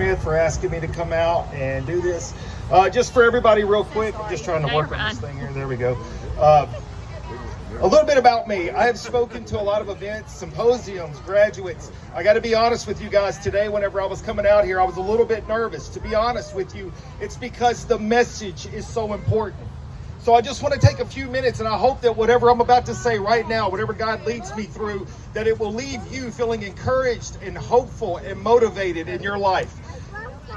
Smith for asking me to come out and do this. Just for everybody real quick, I'm just trying to work on this thing here. There we go. A little bit about me. I have spoken to a lot of events, symposiums, graduates. I got to be honest with you guys today. Whenever I was coming out here, I was a little bit nervous. To be honest with you, it's because the message is so important. So I just want to take a few minutes, and I hope that whatever I'm about to say right now, whatever God leads me through, that it will leave you feeling encouraged and hopeful and motivated in your life.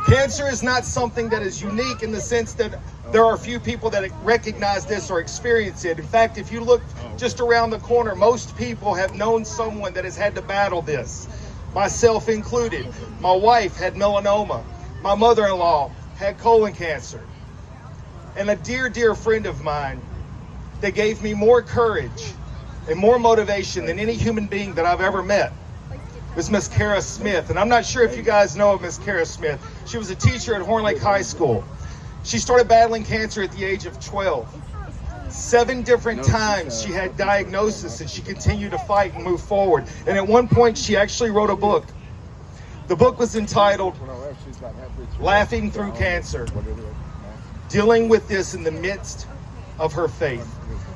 Cancer is not something that is unique in the sense that there are few people that recognize this or experience it. In fact, if you look just around the corner, most people have known someone that has had to battle this, myself included. My wife had melanoma. My mother-in-law had colon cancer. And a dear, dear friend of mine that gave me more courage and more motivation than any human being that I've ever met was Miss Kara Smith. And I'm not sure if you guys know of Miss Kara Smith. She was a teacher at Horn Lake High School. She started battling cancer at the age of 12. 7 different times she had diagnosis, and she continued to fight and move forward. And at one point, she actually wrote a book. The book was entitled Laughing Through Cancer, dealing with this in the midst of her faith.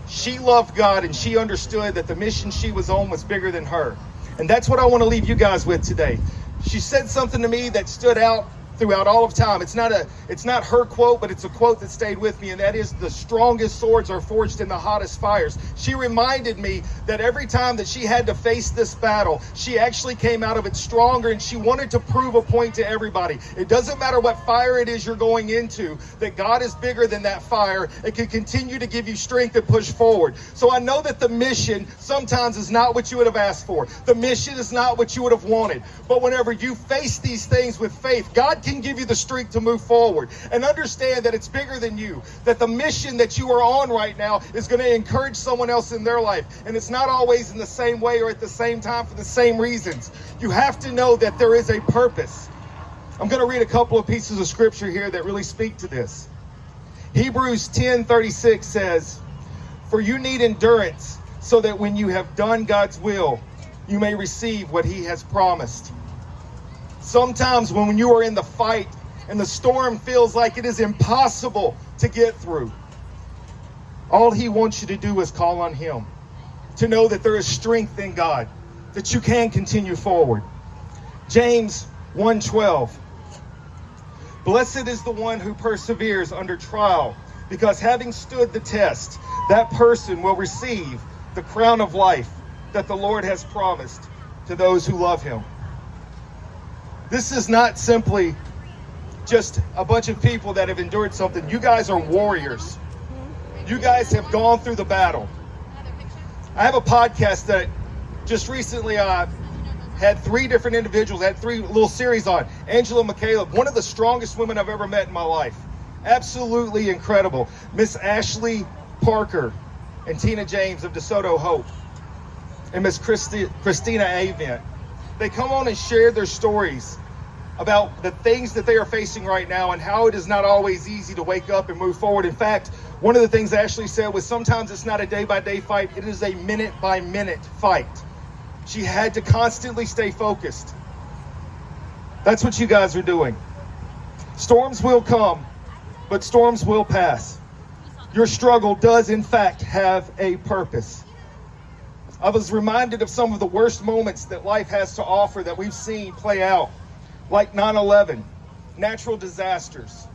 She loved God, and she understood that the mission she was on was bigger than her. And that's what I want to leave you guys with today. She said something to me that stood out throughout all of time. It's not her quote, but it's a quote that stayed with me, and that is, the strongest swords are forged in the hottest fires. She reminded me that every time that she had to face this battle, she actually came out of it stronger, and she wanted to prove a point to everybody. It doesn't matter what fire it is you're going into, that God is bigger than that fire and can continue to give you strength and push forward. So I know that the mission sometimes is not what you would have asked for. The mission is not what you would have wanted. But whenever you face these things with faith, God can give you the strength to move forward, and understand that it's bigger than you, that the mission that you are on right now is going to encourage someone else in their life, and it's not always in the same way or at the same time for the same reasons. You have to know that there is a purpose. I'm going to read a couple of pieces of scripture here that really speak to this. Hebrews 10:36 says, "For you need endurance, so that when you have done God's will, you may receive what he has promised." Sometimes when you are in the fight and the storm feels like it is impossible to get through, all he wants you to do is call on him, to know that there is strength in God, that you can continue forward. James 1:12, "Blessed is the one who perseveres under trial, because having stood the test, that person will receive the crown of life that the Lord has promised to those who love him." This is not simply just a bunch of people that have endured something. You guys are warriors. You guys have gone through the battle. I have a podcast that just recently had 3 different individuals, had 3 little series on. Angela McCaleb, one of the strongest women I've ever met in my life. Absolutely incredible. Miss Ashley Parker and Tina James of DeSoto Hope. And Miss Christina Avent. They come on and share their stories about the things that they are facing right now and how it is not always easy to wake up and move forward. In fact, one of the things Ashley said was sometimes it's not a day-by-day fight, it is a minute-by-minute fight. She had to constantly stay focused. That's what you guys are doing. Storms will come, but storms will pass. Your struggle does, in fact, have a purpose. I was reminded of some of the worst moments that life has to offer that we've seen play out, like 9/11, natural disasters.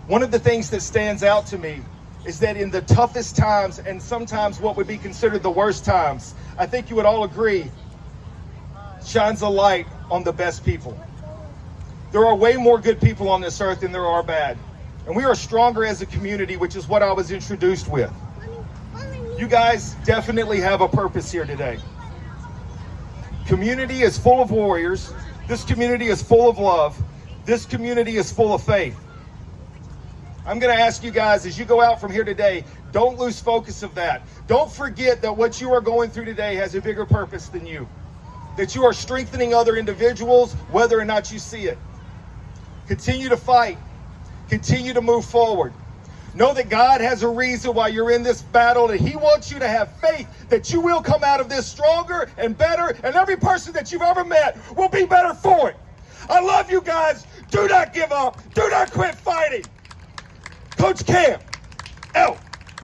One of the things that stands out to me is that in the toughest times, and sometimes what would be considered the worst times, I think you would all agree, shines a light on the best people. There are way more good people on this earth than there are bad. And we are stronger as a community, which is what I was introduced with. You guys definitely have a purpose here today. Community is full of warriors. This community is full of love. This community is full of faith. I'm going to ask you guys, as you go out from here today, don't lose focus of that. Don't forget that what you are going through today has a bigger purpose than you. That you are strengthening other individuals, whether or not you see it. Continue to fight. Continue to move forward. Know that God has a reason why you're in this battle, and he wants you to have faith that you will come out of this stronger and better, and every person that you've ever met will be better for it. I love you guys. Do not give up. Do not quit fighting. Coach Cam, out.